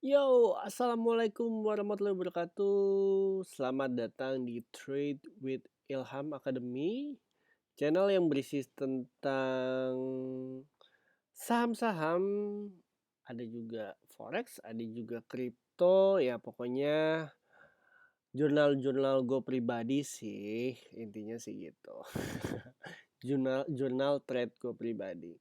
Yo, assalamualaikum warahmatullahi wabarakatuh. Selamat datang di Trade with Ilham Academy, channel yang berisi tentang saham-saham, ada juga forex, ada juga kripto, ya pokoknya jurnal-jurnal gue pribadi sih, intinya sih gitu. Jurnal trade gue pribadi.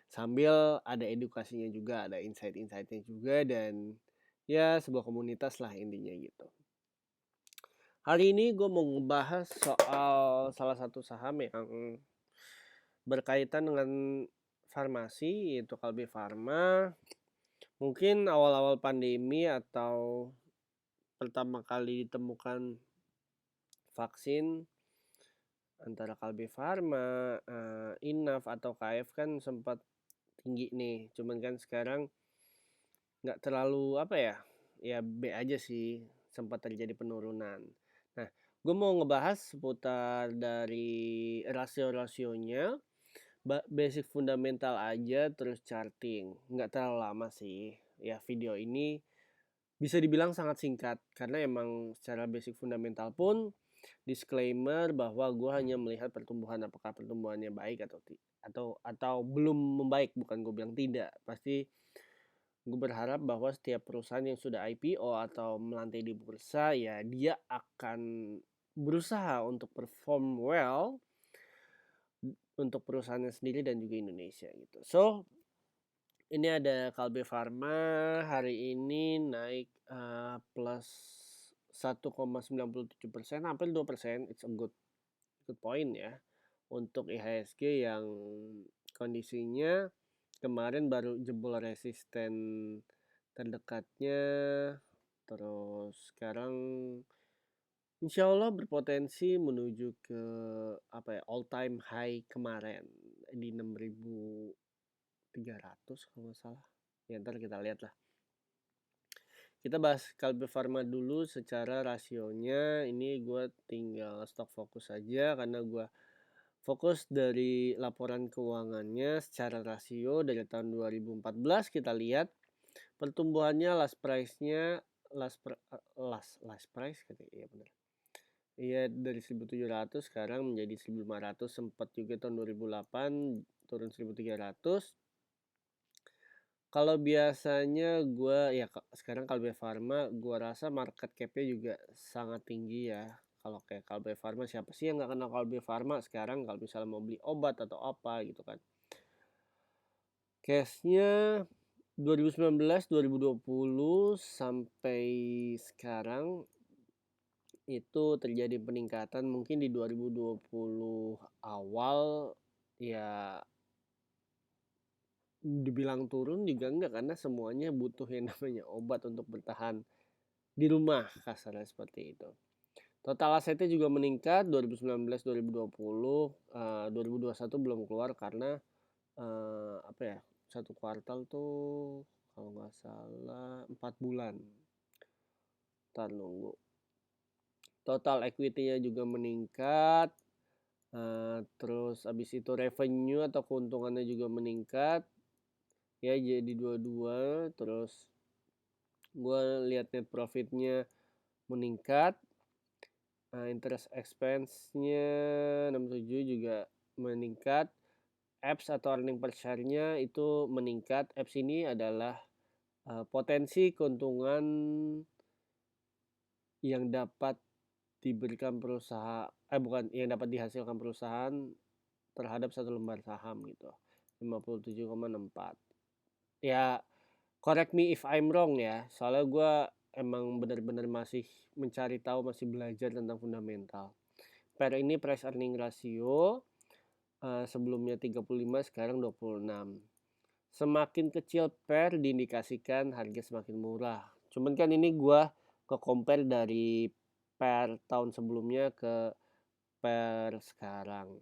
Sambil ada edukasinya juga, ada insight-insightnya juga, dan ya sebuah komunitas lah intinya gitu. Hari ini gue mau ngebahas soal salah satu saham yang berkaitan dengan farmasi, yaitu Kalbe Farma. Mungkin awal-awal pandemi atau pertama kali ditemukan vaksin antara Kalbe Farma, Inaf atau KF kan sempat tinggi nih. Cuman kan sekarang nggak terlalu ya B aja sih, sempat terjadi penurunan. Nah, gue mau ngebahas seputar dari rasio-rasionya, basic fundamental aja, terus charting. Nggak terlalu lama sih. Ya, video ini bisa dibilang sangat singkat karena emang secara basic fundamental pun disclaimer bahwa gue hanya melihat pertumbuhan, apakah pertumbuhannya baik atau belum membaik. Bukan gue bilang tidak, pasti gue berharap bahwa setiap perusahaan yang sudah IPO atau melantai di bursa, ya dia akan berusaha untuk perform well untuk perusahaannya sendiri dan juga Indonesia gitu. So, ini ada Kalbe Farma hari ini naik plus 1,97%, hampir 2%. It's a good point ya untuk IHSG yang kondisinya kemarin baru jebol resisten terdekatnya, terus sekarang insya Allah berpotensi menuju ke all time high kemarin di 6.300 kalau nggak salah. Ya ntar kita lihat lah. Kita bahas Kalbe Farma dulu secara rasionya. Ini gue tinggal stok fokus aja karena gue fokus dari laporan keuangannya secara rasio dari tahun 2014. Kita lihat pertumbuhannya, last price-nya, last price iya benar. Iya, dari 1.700 sekarang menjadi 1.500, sempat juga tahun 2008 turun 1.300. Kalau biasanya gue ya sekarang Kalbe Farma gue rasa market cap-nya juga sangat tinggi ya. Kalau kayak Kalbe Farma, siapa sih yang nggak kenal Kalbe Farma sekarang kalau misalnya mau beli obat atau apa gitu kan. Case-nya 2019, 2020 sampai sekarang itu terjadi peningkatan. Mungkin di 2020 awal ya dibilang turun juga enggak, karena semuanya butuh yang namanya obat untuk bertahan di rumah, kasarnya seperti itu. Total asetnya juga meningkat 2019 2020, 2021 belum keluar karena satu kuartal tuh kalau nggak salah 4 bulan. Ntar nunggu. Total equity-nya juga meningkat. Terus abis itu revenue atau keuntungannya juga meningkat. Ya jadi 22. Terus gue lihat net profitnya meningkat. Interest expense-nya 67 juga meningkat. EPS atau earning per share-nya itu meningkat. EPS ini adalah potensi keuntungan yang dapat diberikan perusahaan, yang dapat dihasilkan perusahaan terhadap satu lembar saham gitu. 57,64. Ya, correct me if I'm wrong ya. Soalnya gue emang benar-benar masih mencari tahu, masih belajar tentang fundamental. PER ini price earning ratio, sebelumnya 35, sekarang 26. Semakin kecil PER diindikasikan harga semakin murah. Cuman kan ini gue ke-compare dari PER tahun sebelumnya ke PER sekarang.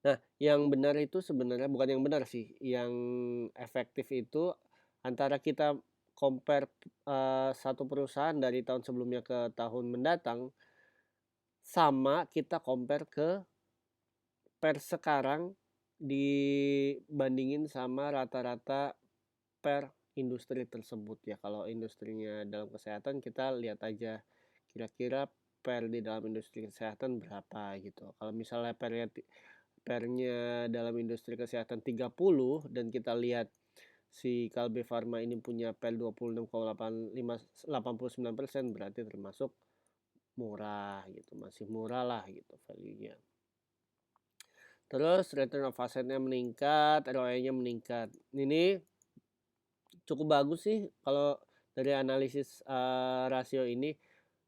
Nah, yang benar itu sebenarnya bukan yang benar sih. Yang efektif itu antara kita compare satu perusahaan dari tahun sebelumnya ke tahun mendatang, sama kita compare ke PER sekarang dibandingin sama rata-rata PER industri tersebut ya. Kalau industrinya dalam kesehatan kita lihat aja kira-kira per di dalam industri kesehatan berapa gitu. Kalau misalnya pernya dalam industri kesehatan 30 dan kita lihat si Kalbe Farma ini punya per 26,85 89% berarti termasuk murah gitu, masih murah lah gitu value-nya. Terus return of asset-nya meningkat, ROE-nya meningkat. Ini cukup bagus sih kalau dari analisis rasio ini.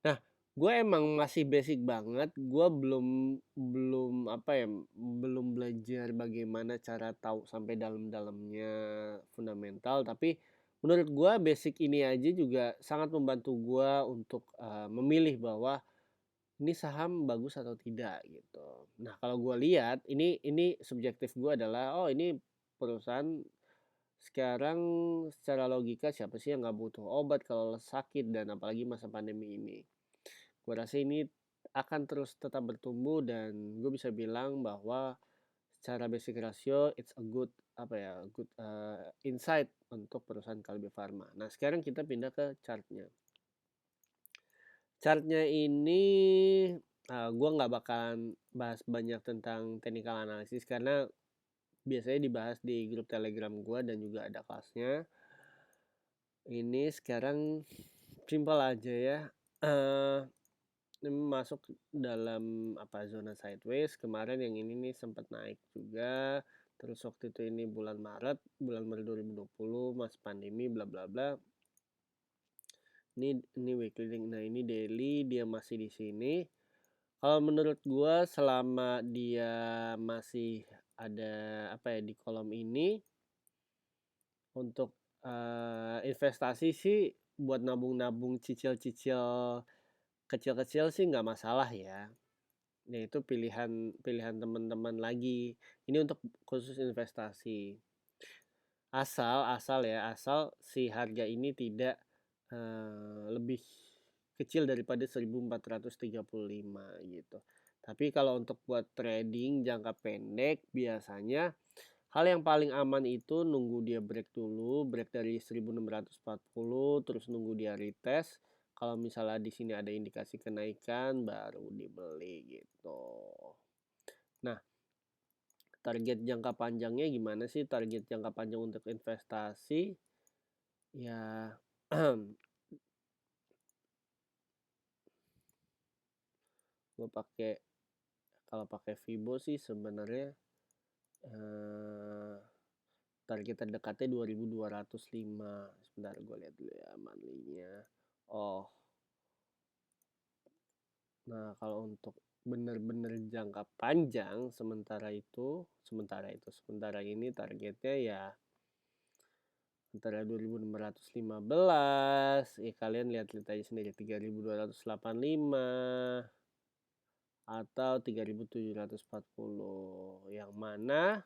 Nah, gue emang masih basic banget. Gue belum apa ya, belum belajar bagaimana cara tahu sampai dalam-dalamnya fundamental. Tapi menurut gue basic ini aja juga sangat membantu gue untuk memilih bahwa ini saham bagus atau tidak gitu. Nah, kalau gue lihat ini subjektif gue adalah ini perusahaan sekarang secara logika siapa sih yang nggak butuh obat kalau sakit dan apalagi masa pandemi ini. Gue rasa ini akan terus tetap bertumbuh dan gue bisa bilang bahwa secara basic ratio it's a good good insight untuk perusahaan Kalbe Farma. Nah, sekarang kita pindah ke chartnya. Chartnya ini gue nggak bakalan bahas banyak tentang technical analysis karena biasanya dibahas di grup Telegram gue dan juga ada kelasnya. Ini sekarang simpel aja ya. Ini masuk dalam zona sideways. Kemarin yang ini nih sempat naik juga. Terus waktu itu ini bulan Maret 2020 mas pandemi bla bla bla. Ini weekly, nah ini daily dia masih di sini. Kalau menurut gua selama dia masih ada di kolom ini untuk investasi sih buat nabung-nabung cicil-cicil kecil-kecil sih nggak masalah ya. Ya itu pilihan teman-teman lagi. Ini untuk khusus investasi. Asal si harga ini tidak lebih kecil daripada 1435 gitu. Tapi kalau untuk buat trading jangka pendek biasanya hal yang paling aman itu nunggu dia break dulu, break dari 1640 terus nunggu dia retest. Kalau misalnya di sini ada indikasi kenaikan baru dibeli gitu. Nah, target jangka panjangnya gimana sih? Target jangka panjang untuk investasi ya gue kalau pakai Fibo sih sebenarnya target terdekatnya 2205. Sebentar gue lihat dulu ya monthly-nya. Nah, kalau untuk bener-bener jangka panjang sementara ini targetnya ya antara 2615 ya kalian lihat aja sendiri 3285 atau 3740 yang mana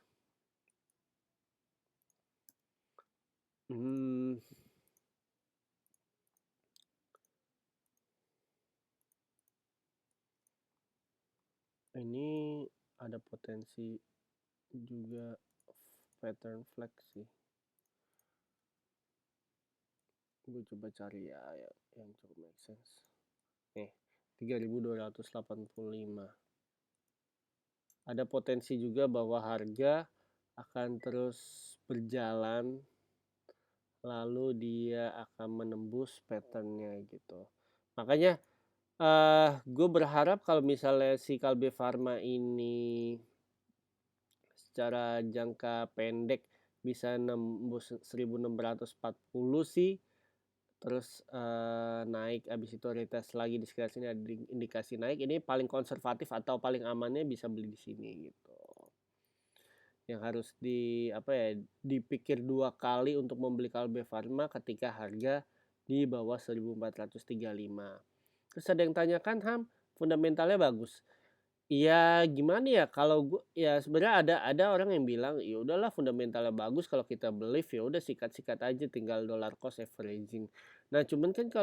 ini ada potensi juga pattern flag sih. Gue coba cari ya yang cukup make sense. 3285. Ada potensi juga bahwa harga akan terus berjalan lalu dia akan menembus patternnya gitu. Makanya gue berharap kalau misalnya si Kalbe Farma ini secara jangka pendek bisa nembus 1640 sih, terus naik abis itu retest lagi di sekitar sini ada indikasi naik, ini paling konservatif atau paling amannya bisa beli di sini gitu. Yang harus dipikir 2 kali untuk membeli Kalbe Farma ketika harga di bawah 1435. Terus ada yang tanyakan, Ham, fundamentalnya bagus. Iya gimana ya, kalau gue ya sebenarnya ada orang yang bilang ya udahlah fundamentalnya bagus, kalau kita believe ya udah sikat-sikat aja tinggal dollar cost averaging. Nah, cuman kan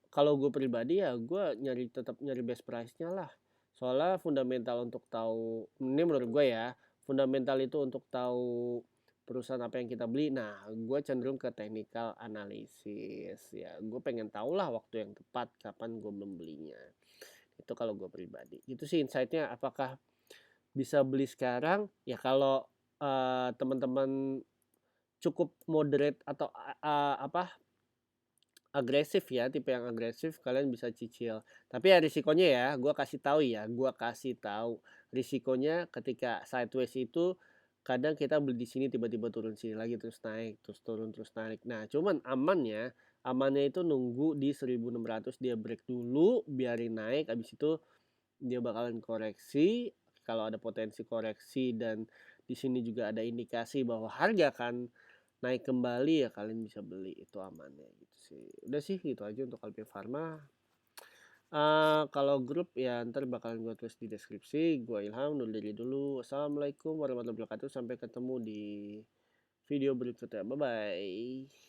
kalau gue pribadi ya gue tetap nyari best price-nya lah. Soalnya fundamental untuk tahu, ini menurut gue ya, fundamental itu untuk tahu perusahaan apa yang kita beli. Nah, gue cenderung ke technical analysis ya. Gue pengen tahu lah waktu yang tepat kapan gue membelinya. Itu kalau gue pribadi. Itu sih insight-nya. Apakah bisa beli sekarang? Ya kalau teman-teman cukup moderate atau agresif ya, tipe yang agresif, kalian bisa cicil. Tapi ya risikonya ya, gue kasih tahu risikonya ketika sideways itu kadang kita beli di sini tiba-tiba turun sini lagi terus naik, terus turun terus naik. Nah, cuman amannya itu nunggu di 1600 dia break dulu, biarin naik, habis itu dia bakalan koreksi. Kalau ada potensi koreksi dan di sini juga ada indikasi bahwa harga akan naik kembali, ya kalian bisa beli, itu amannya gitu sih. Udah sih gitu aja untuk Alpia Pharma. Kalau grup ya ntar bakalan gue tulis di deskripsi. Gue Ilham undur diri dulu. Wassalamualaikum warahmatullahi wabarakatuh. Sampai ketemu di video berikutnya. Bye bye.